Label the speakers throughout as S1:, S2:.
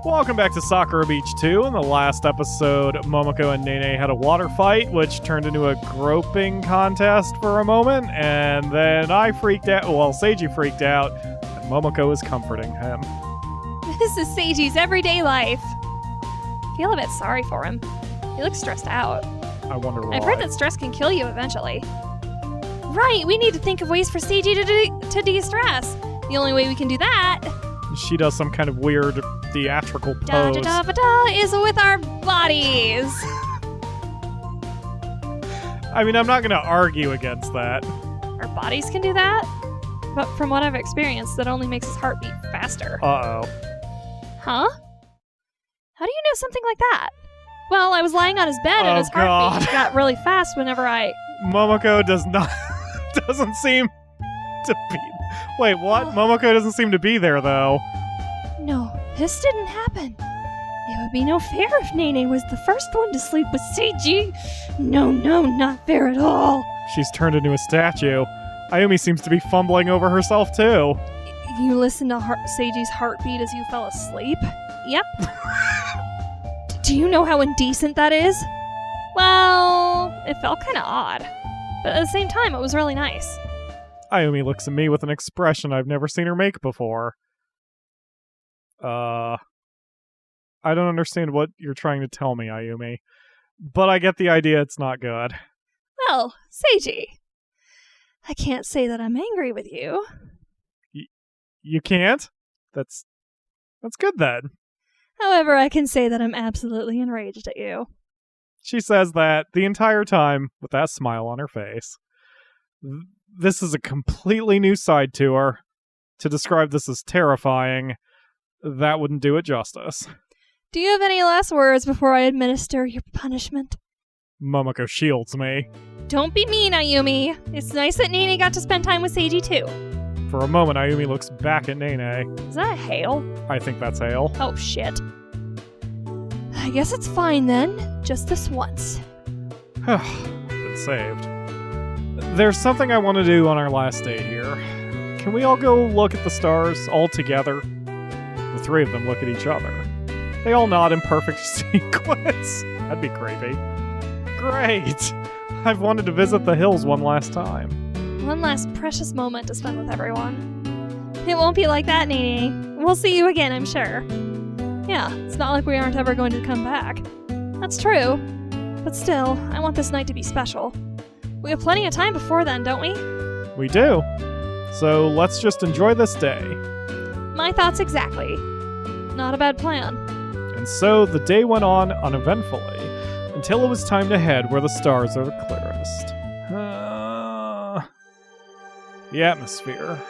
S1: Welcome back to Sakura Beach 2. In the last episode, Momoko and Nene had a water fight, which turned into a groping contest for a moment, and then I freaked out. Well, Seiji freaked out, and Momoko is comforting him.
S2: This is Seiji's everyday life. I feel a bit sorry for him. He looks stressed out.
S1: I wonder why.
S2: I've heard that stress can kill you eventually. Right, we need to think of ways for Seiji to de-stress. The only way we can do that...
S1: She does some kind of weird theatrical pose.
S2: Da-da-da-da-da is with our bodies.
S1: I mean, I'm not going to argue against that.
S2: Our bodies can do that? But from what I've experienced, that only makes his heart beat faster.
S1: Uh-oh.
S2: Huh? How do you know something like that? Well, I was lying on his bed and his heartbeat got really fast whenever I...
S1: Momoko doesn't seem to be... Wait, what? Momoko doesn't seem to be there, though.
S2: No, this didn't happen. It would be no fair if Nene was the first one to sleep with Seiji. No, not fair at all.
S1: She's turned into a statue. Ayumi seems to be fumbling over herself, too.
S2: You listened to Seiji's heartbeat as you fell asleep? Yep. Do you know how indecent that is? Well, it felt kind of odd. But at the same time, it was really nice.
S1: Ayumi looks at me with an expression I've never seen her make before. I don't understand what you're trying to tell me, Ayumi. But I get the idea it's not good.
S2: Well, Seiji, I can't say that I'm angry with you.
S1: You can't? That's good then.
S2: However, I can say that I'm absolutely enraged at you.
S1: She says that the entire time with that smile on her face. This is a completely new side to her. To describe this as terrifying, that wouldn't do it justice.
S2: Do you have any last words before I administer your punishment?
S1: Momoko shields me.
S2: Don't be mean, Ayumi. It's nice that Nene got to spend time with Seiji, too.
S1: For a moment, Ayumi looks back at Nene.
S2: Is that hail?
S1: I think that's hail.
S2: Oh, shit. I guess it's fine, then. Just this once.
S1: Been saved. There's something I want to do on our last day here. Can we all go look at the stars all together? The three of them look at each other. They all nod in perfect sequence. That'd be creepy. Great! I've wanted to visit the hills one last time.
S2: One last precious moment to spend with everyone. It won't be like that, Nene. We'll see you again, I'm sure. Yeah, it's not like we aren't ever going to come back. That's true. But still, I want this night to be special. We have plenty of time before then, don't we?
S1: We do. So let's just enjoy this day.
S2: My thoughts exactly. Not a bad plan.
S1: And so the day went on uneventfully, until it was time to head where the stars are the clearest. The atmosphere.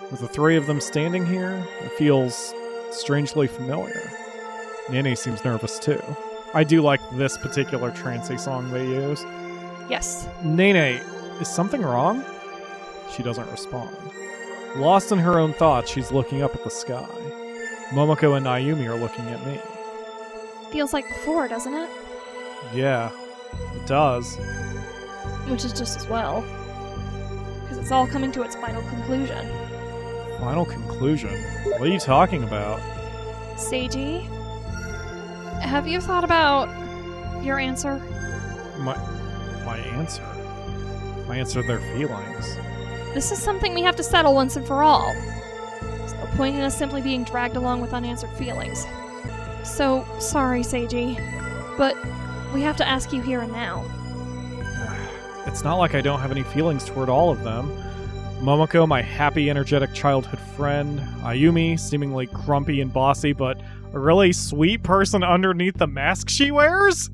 S1: With the three of them standing here, it feels strangely familiar. Nene seems nervous too. I do like this particular trancey song they use.
S2: Yes.
S1: Nene, is something wrong? She doesn't respond. Lost in her own thoughts, she's looking up at the sky. Momoko and Ayumi are looking at me.
S2: Feels like before, doesn't it?
S1: Yeah, it does.
S2: Which is just as well. Because it's all coming to its final conclusion.
S1: Final conclusion? What are you talking about?
S2: Seiji, have you thought about your answer?
S1: My answer? My answer to their feelings.
S2: This is something we have to settle once and for all. There's no point in us simply being dragged along with unanswered feelings. So, sorry, Seiji, but we have to ask you here and now.
S1: It's not like I don't have any feelings toward all of them. Momoko, my happy, energetic childhood friend. Ayumi, seemingly grumpy and bossy, but a really sweet person underneath the mask she wears?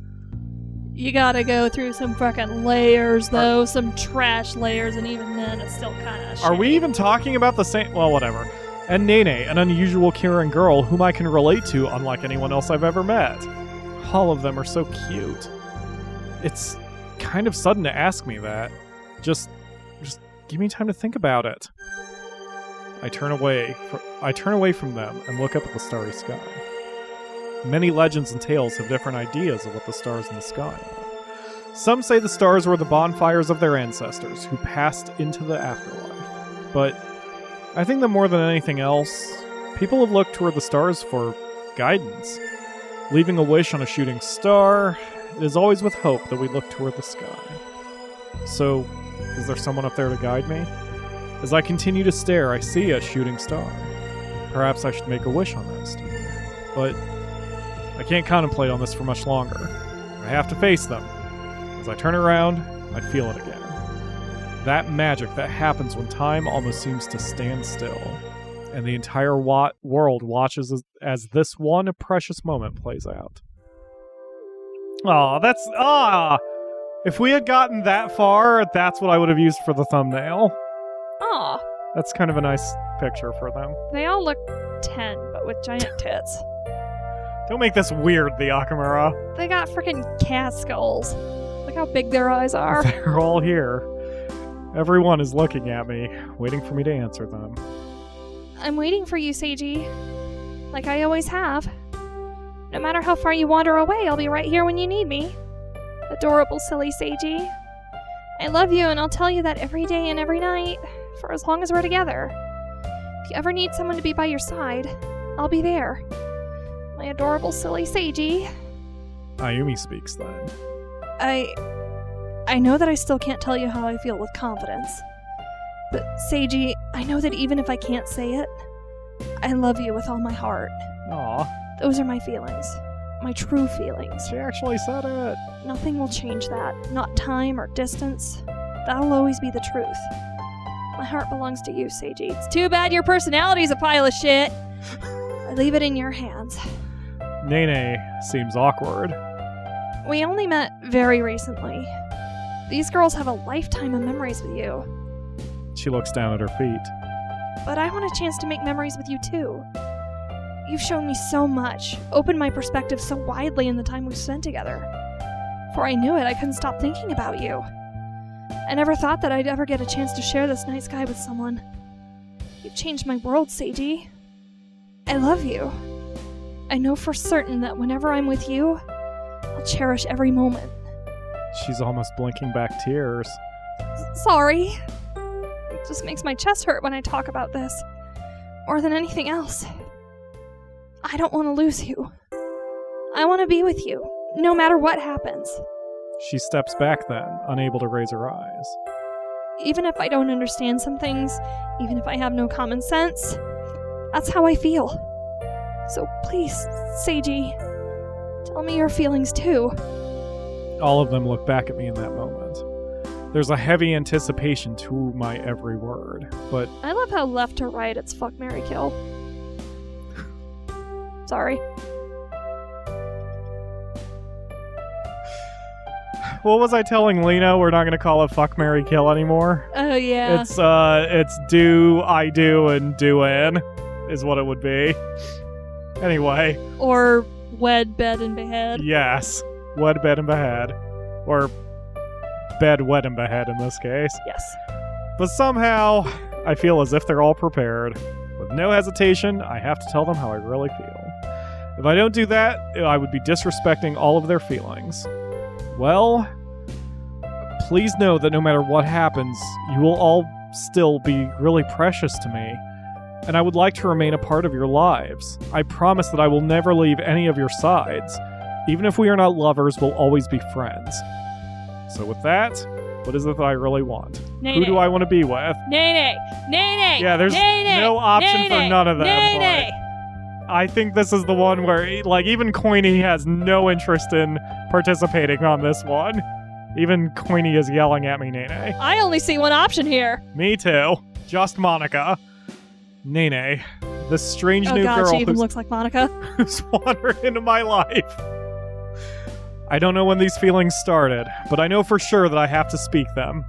S2: You gotta go through some fucking layers, though. Some trash layers, and even then, it's still kind of shitty.
S1: Are we even talking about the same... Well, whatever. And Nene, an unusual, caring girl whom I can relate to unlike anyone else I've ever met. All of them are so cute. It's kind of sudden to ask me that. Just give me time to think about it. I turn away from them and look up at the starry sky. Many legends and tales have different ideas of what the stars in the sky are. Some say the stars were the bonfires of their ancestors who passed into the afterlife. But I think that more than anything else, people have looked toward the stars for guidance. Leaving a wish on a shooting star, it is always with hope that we look toward the sky. So, is there someone up there to guide me? As I continue to stare, I see a shooting star. Perhaps I should make a wish on this. But I can't contemplate on this for much longer. I have to face them. As I turn around, I feel it again. That magic that happens when time almost seems to stand still, and the entire world watches as this one precious moment plays out. If we had gotten that far, that's what I would have used for the thumbnail.
S2: Aw.
S1: That's kind of a nice picture for them.
S2: They all look 10, but with giant tits.
S1: Don't make this weird, the Akamura.
S2: They got freaking cat skulls. Look how big their eyes are.
S1: They're all here. Everyone is looking at me, waiting for me to answer them.
S2: I'm waiting for you, Seiji. Like I always have. No matter how far you wander away, I'll be right here when you need me. Adorable, silly Seiji. I love you, and I'll tell you that every day and every night, for as long as we're together. If you ever need someone to be by your side, I'll be there. My adorable, silly Seiji.
S1: Ayumi speaks then.
S2: I know that I still can't tell you how I feel with confidence. But, Seiji, I know that even if I can't say it, I love you with all my heart.
S1: Aw.
S2: Those are my feelings. My true feelings.
S1: She actually said it.
S2: Nothing will change that. Not time or distance. That'll always be the truth. My heart belongs to you, Seiji. It's too bad your personality's a pile of shit. I leave it in your hands.
S1: Nene seems awkward.
S2: We only met very recently. These girls have a lifetime of memories with you.
S1: She looks down at her feet.
S2: But I want a chance to make memories with you too. You've shown me so much, opened my perspective so widely in the time we've spent together. Before I knew it, I couldn't stop thinking about you. I never thought that I'd ever get a chance to share this night sky with someone. You've changed my world, Seiji. I love you. I know for certain that whenever I'm with you, I'll cherish every moment.
S1: She's almost blinking back tears.
S2: Sorry. It just makes my chest hurt when I talk about this. More than anything else. I don't want to lose you. I want to be with you, no matter what happens.
S1: She steps back then, unable to raise her eyes.
S2: Even if I don't understand some things, even if I have no common sense, that's how I feel. So please, Seiji, tell me your feelings too.
S1: All of them look back at me in that moment. There's a heavy anticipation to my every word, but...
S2: I love how left to right it's fuck, marry, kill. Sorry.
S1: What was I telling Lena? We're not going to call it fuck, marry, kill anymore.
S2: Oh, yeah.
S1: It's do, I do, and do in is what it would be. Anyway.
S2: Or wed, bed, and behead.
S1: Yes. Wed, bed, and behead. Or bed, wed, and behead in this case.
S2: Yes.
S1: But somehow, I feel as if they're all prepared. With no hesitation, I have to tell them how I really feel. If I don't do that, I would be disrespecting all of their feelings. Well, please know that no matter what happens, you will all still be really precious to me, and I would like to remain a part of your lives. I promise that I will never leave any of your sides. Even if we are not lovers, we'll always be friends. So with that, what is it that I really want?
S2: Nene.
S1: Who do I want to be with?
S2: Nene! Nene!
S1: Yeah, there's no option for none of them.
S2: Nene!
S1: I think this is the one where, like, even Coiny has no interest in participating on this one. Even Coiny is yelling at me, Nene.
S2: I only see one option here.
S1: Me too. Just Monica. Nene, this strange new
S2: God,
S1: girl
S2: she even looks like Monica.
S1: who's wandered into my life. I don't know when these feelings started, but I know for sure that I have to speak them.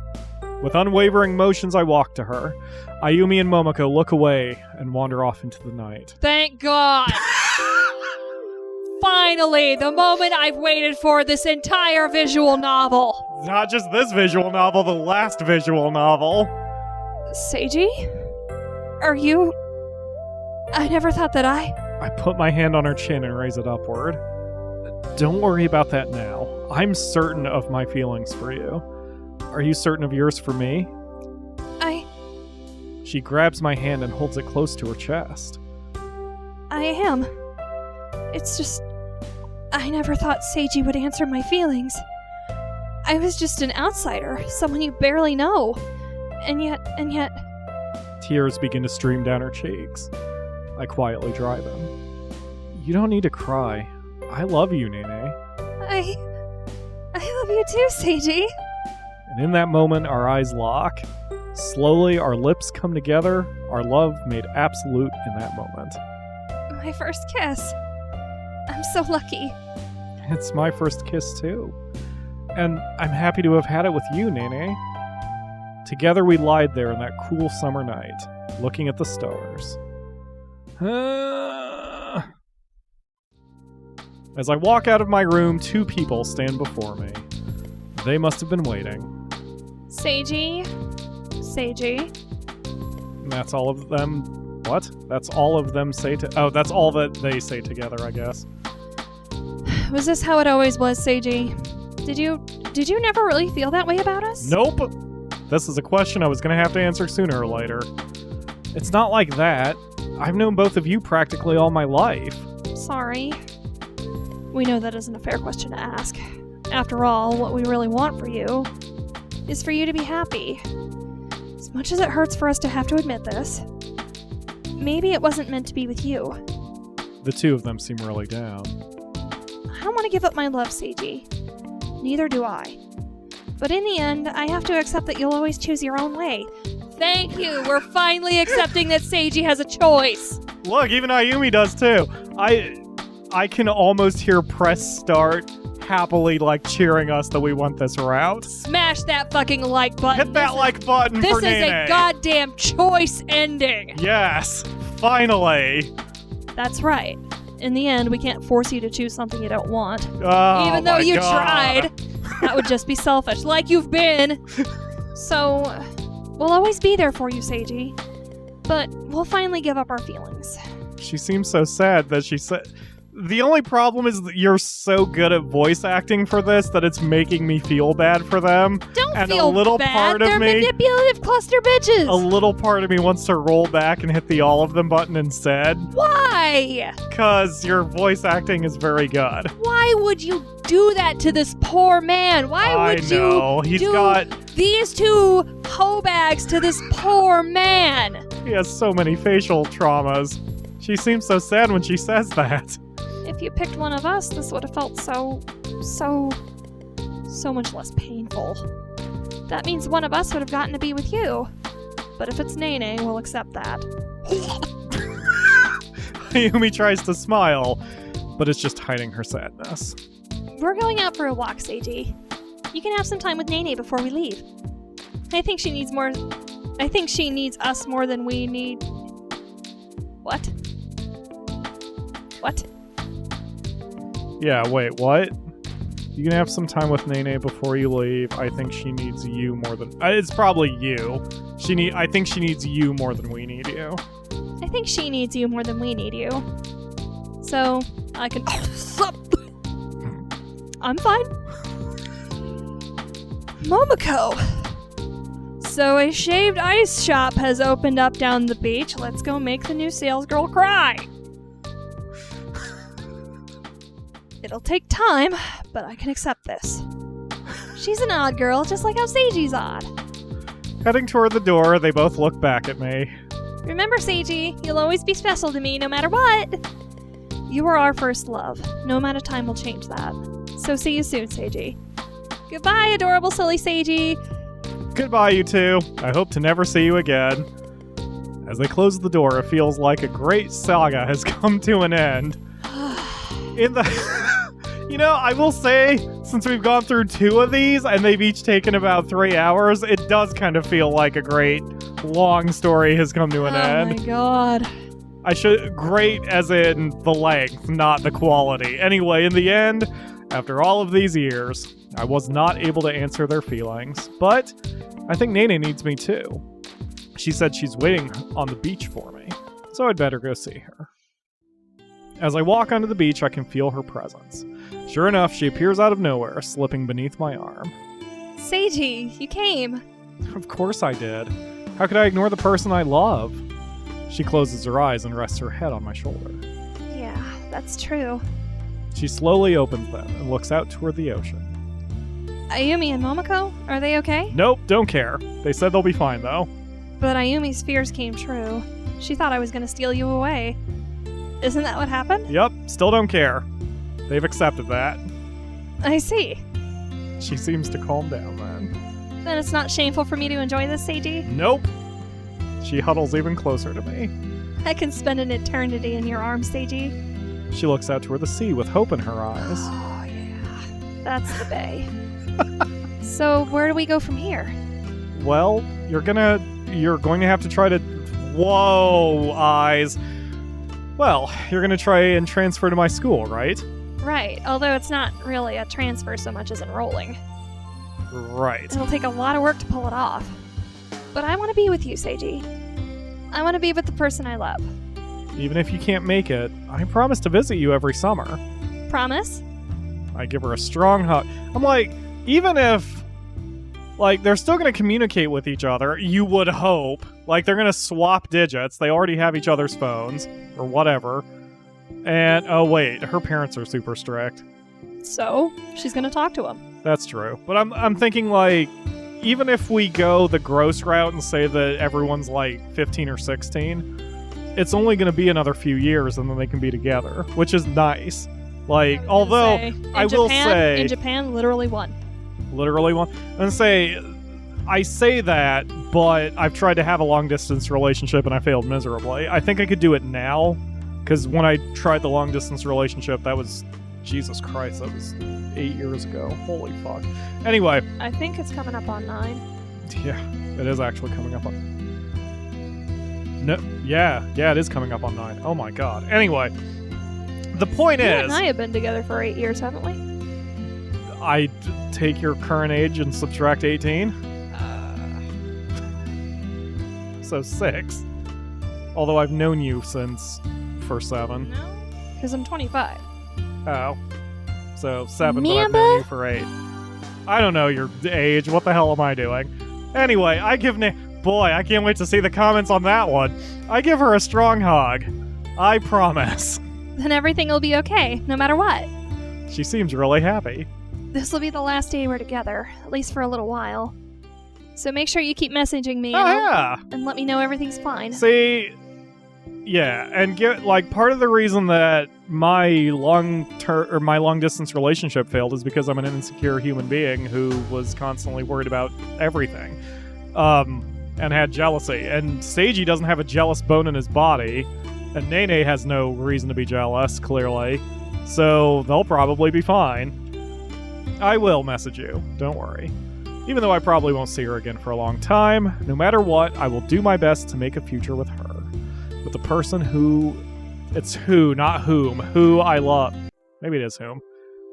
S1: With unwavering motions, I walk to her. Ayumi and Momoko look away and wander off into the night.
S2: Thank God. Finally, the moment I've waited for this entire visual novel.
S1: Not just this visual novel, the last visual novel.
S2: Seiji? Are you... I never thought that
S1: I put my hand on her chin and raise it upward. Don't worry about that now. I'm certain of my feelings for you. Are you certain of yours for me?
S2: She
S1: grabs my hand and holds it close to her chest.
S2: I am. It's just, I never thought Seiji would answer my feelings. I was just an outsider, someone you barely know. And yet...
S1: Tears begin to stream down her cheeks. I quietly dry them. You don't need to cry. I love you, Nene.
S2: I love you too, Seiji.
S1: And in that moment, our eyes lock. Slowly, our lips come together, our love made absolute in that moment.
S2: My first kiss. I'm so lucky.
S1: It's my first kiss, too. And I'm happy to have had it with you, Nene. Together we lied there in that cool summer night, looking at the stars. As I walk out of my room, 2 people stand before me. They must have been waiting.
S2: Seiji?
S1: And that's all of them. What? That's all of them say to. Oh, that's all that they say together, I guess.
S2: Was this how it always was, Seiji? Did you never really feel that way about us?
S1: Nope. This is a question I was going to have to answer sooner or later. It's not like that. I've known both of you practically all my life.
S2: Sorry. We know that isn't a fair question to ask. After all, what we really want for you is for you to be happy. As much as it hurts for us to have to admit this, maybe it wasn't meant to be with you.
S1: The 2 of them seem really down.
S2: I don't want to give up my love, Seiji. Neither do I. But in the end, I have to accept that you'll always choose your own way. Thank you! We're finally accepting that Seiji has a choice!
S1: Look, even Ayumi does too. I can almost hear press start happily cheering us that we want this route.
S2: Smash that fucking like button.
S1: Hit that like button for Nene.
S2: This is a goddamn choice ending.
S1: Yes, finally.
S2: That's right. In the end, we can't force you to choose something you don't want.
S1: Oh,
S2: even though you
S1: God.
S2: tried. That would just be selfish, like you've been. So, we'll always be there for you, Seiji. But we'll finally give up our feelings.
S1: She seems so sad that she said... The only problem is that you're so good at voice acting for this that it's making me feel bad for them.
S2: Don't
S1: and
S2: feel
S1: a little
S2: bad.
S1: part of
S2: They're
S1: me,
S2: manipulative cluster bitches.
S1: A little part of me wants to roll back and hit the all of them button instead.
S2: Why?
S1: Because your voice acting is very good.
S2: Why would you do that to this poor man? Why would you do these 2 hoe bags to this poor man?
S1: He has so many facial traumas. She seems so sad when she says that.
S2: If you picked one of us, this would have felt so much less painful. That means one of us would have gotten to be with you. But if it's Nene, we'll accept that.
S1: Ayumi tries to smile, but it's just hiding her sadness.
S2: We're going out for a walk, Seiji. You can have some time with Nene before we leave. I think she needs us more than we need... What? What?
S1: Yeah, wait, what? You can have some time with Nene before you leave. I think she needs you more than... it's probably you. I think she needs you more than we need you.
S2: I think she needs you more than we need you. So, I can... I'm fine. Momoko! So a shaved ice shop has opened up down the beach. Let's go make the new sales girl cry. It'll take time, but I can accept this. She's an odd girl, just like how Seiji's odd.
S1: Heading toward the door, they both look back at me.
S2: Remember, Seiji, you'll always be special to me no matter what. You were our first love. No amount of time will change that. So see you soon, Seiji. Goodbye, adorable silly Seiji.
S1: Goodbye, you two. I hope to never see you again. As they close the door, it feels like a great saga has come to an end. I will say, since we've gone through 2 of these, and they've each taken about 3 hours, it does kind of feel like a great, long story has come to an end.
S2: Oh my god.
S1: Great as in the length, not the quality. Anyway, in the end, after all of these years, I was not able to answer their feelings, but I think Nene needs me too. She said she's waiting on the beach for me, so I'd better go see her. As I walk onto the beach, I can feel her presence. Sure enough, she appears out of nowhere, slipping beneath my arm.
S2: Seiji, you came.
S1: Of course I did. How could I ignore the person I love? She closes her eyes and rests her head on my shoulder.
S2: Yeah, That's true.
S1: She slowly opens them and looks out toward the ocean.
S2: Ayumi and Momoko, are they okay?
S1: Nope, don't care. They said they'll be fine, though.
S2: But Ayumi's fears came true. She thought I was going to steal you away. Isn't that what happened?
S1: Yep, still don't care. They've accepted that.
S2: I see.
S1: She seems to calm down then.
S2: Then it's not shameful for me to enjoy this, Seiji?
S1: Nope. She huddles even closer to me.
S2: I can spend an eternity in your arms, Seiji.
S1: She looks out toward the sea with hope in her eyes.
S2: Oh, yeah. That's the bay. So, where do we go from here?
S1: Well, you're going to have to try to... Whoa, eyes. Well, you're going to try and transfer to my school, right?
S2: Right, although it's not really a transfer so much as enrolling.
S1: Right.
S2: It'll take a lot of work to pull it off. But I want to be with you, Seiji. I want to be with the person I love.
S1: Even if you can't make it, I promise to visit you every summer.
S2: Promise?
S1: I give her a strong hug. I'm like, even if, like, they're still going to communicate with each other, you would hope. Like, they're going to swap digits. They already have each other's phones, or whatever. And, oh wait, her parents are super strict.
S2: So, she's going to talk to him.
S1: That's true. But I'm thinking, like, even if we go the gross route and say that everyone's, like, 15 or 16, it's only going to be another few years and then they can be together, which is nice. Like, although, I will say...
S2: In Japan, literally one.
S1: Literally one? And say, I say that, but I've tried to have a long-distance relationship and I failed miserably. I think I could do it now, because when I tried the long-distance relationship, that was... Jesus Christ, that was 8 years ago. Holy fuck. Anyway.
S2: I think it's coming up on 9.
S1: Yeah, it is actually coming up on... No, yeah, it is coming up on 9. Oh my god. Anyway, the point
S2: You
S1: is...
S2: and I have been together for 8 years, haven't we?
S1: I take your current age and subtract 18? So 6. Although I've known you since for 7.
S2: No, because I'm 25.
S1: Oh. So 7, but I've known you for 8. I don't know your age. What the hell am I doing? Anyway, I give Boy, I can't wait to see the comments on that one. I give her a strong hug. I promise.
S2: Then everything will be okay, no matter what.
S1: She seems really happy.
S2: This will be the last day we're together, at least for a little while. So make sure you keep messaging me and let me know everything's fine.
S1: See, yeah, and part of the reason that my long distance relationship failed is because I'm an insecure human being who was constantly worried about everything. And had jealousy. And Seiji doesn't have a jealous bone in his body, and Nene has no reason to be jealous, clearly. So they'll probably be fine. I will message you, don't worry. Even though I probably won't see her again for a long time, no matter what, I will do my best to make a future with her. With the person who... It's who, not whom. Who I love. Maybe it is whom.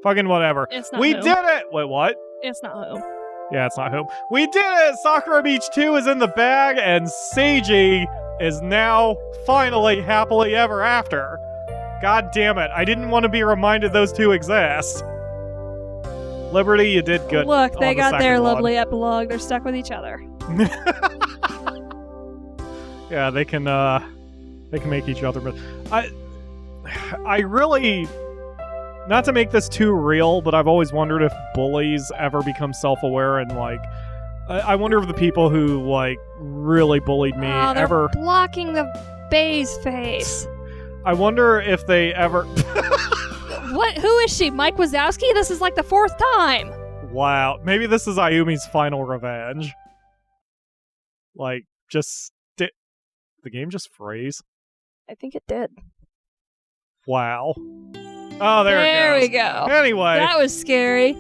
S1: Fucking whatever.
S2: It's not
S1: We
S2: whom.
S1: did it! Wait, what?
S2: It's not whom.
S1: Yeah, it's not whom. We did it! Sakura Beach 2 is in the bag, and Seiji is now finally happily ever after. God damn it. I didn't want to be reminded those two exist. Liberty, you did good.
S2: Look, they got their
S1: second one.
S2: lovely epilogue. They're stuck with each other.
S1: Yeah, they can make each other, but I really, not to make this too real, but I've always wondered if bullies ever become self-aware and like, I wonder if the people who like really bullied me
S2: Oh, they're
S1: ever
S2: blocking the Bay's face.
S1: I wonder if they ever
S2: What? Who is she? Mike Wazowski? This is like the 4th time.
S1: Wow, maybe this is Ayumi's final revenge. Like, just the game just froze.
S2: I think it did.
S1: Wow. Oh, there it goes.
S2: we go.
S1: Anyway.
S2: That was scary.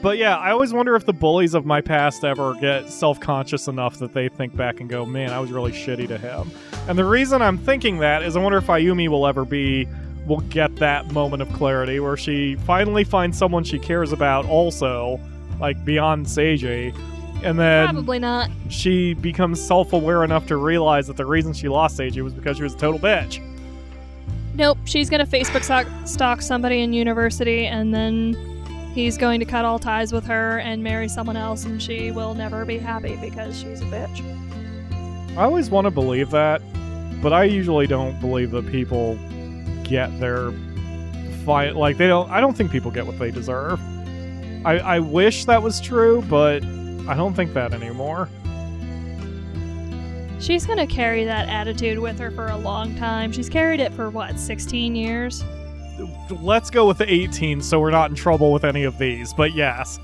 S1: But yeah, I always wonder if the bullies of my past ever get self-conscious enough that they think back and go, man, I was really shitty to him. And the reason I'm thinking that is I wonder if Ayumi will get that moment of clarity where she finally finds someone she cares about also, like beyond Seiji. And then
S2: Probably not.
S1: she becomes self-aware enough to realize that the reason she lost Seiji was because she was a total bitch.
S2: Nope, she's gonna Facebook stalk somebody in university, and then he's going to cut all ties with her and marry someone else, and she will never be happy because she's a bitch.
S1: I always want to believe that, but I usually don't believe that people get their like I don't think people get what they deserve. I wish that was true, but I don't think that anymore.
S2: She's gonna carry that attitude with her for a long time. She's carried it for, what, 16 years?
S1: Let's go with 18 so we're not in trouble with any of these. But yes,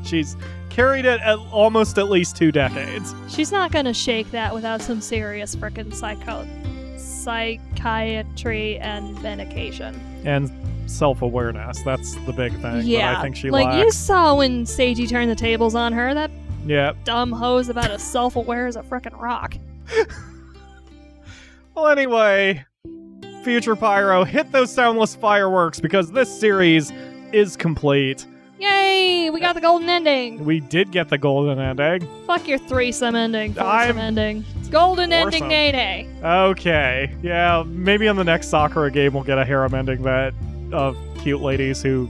S1: she's carried it almost at least 2 decades.
S2: She's not gonna shake that without some serious frickin' psychiatry and medication.
S1: And self-awareness. That's the big thing
S2: Yeah,
S1: that I think she
S2: like
S1: lacks.
S2: you saw when Seiji turned the tables on her. That
S1: Yeah.
S2: dumb hoe's about as self-aware as a frickin' rock.
S1: Well, anyway, future Pyro, hit those soundless fireworks because this series is complete.
S2: Yay! We got the golden ending.
S1: We did get the golden ending.
S2: Fuck your threesome ending, foursome ending. Golden ending,
S1: Foursome.
S2: Nene.
S1: Okay, yeah, maybe on the next Sakura game we'll get a harem ending that of cute ladies who.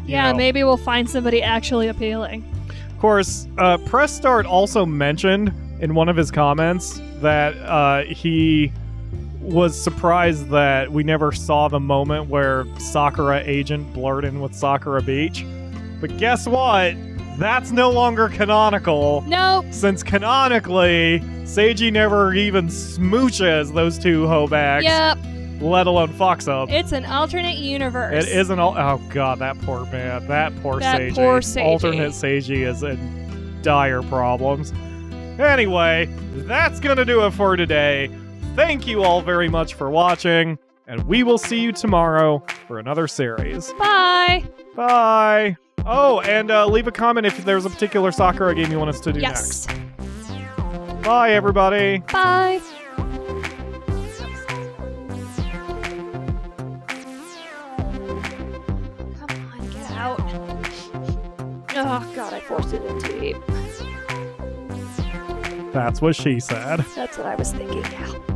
S2: Yeah,
S1: know.
S2: maybe we'll find somebody actually appealing.
S1: Of course, Press Start also mentioned in one of his comments that he was surprised that we never saw the moment where Sakura Agent blurred in with Sakura Beach. But guess what? That's no longer canonical.
S2: Nope.
S1: Since canonically, Seiji never even smooches those two hobags,
S2: Yep.
S1: let alone fucks them.
S2: It's an alternate universe.
S1: It isn't all. Oh god, that poor man. That poor Seiji.
S2: poor Seiji.
S1: Alternate Seiji is in dire problems. Anyway, that's gonna do it for today. Thank you all very much for watching, and we will see you tomorrow for another series.
S2: Bye.
S1: Bye! Oh, and leave a comment if there's a particular Sakura game you want us to do
S2: Yes.
S1: next. Bye, everybody!
S2: Bye. Come on, get out. Oh, God, I forced it in deep.
S1: That's what she said.
S2: That's what I was thinking. Ow.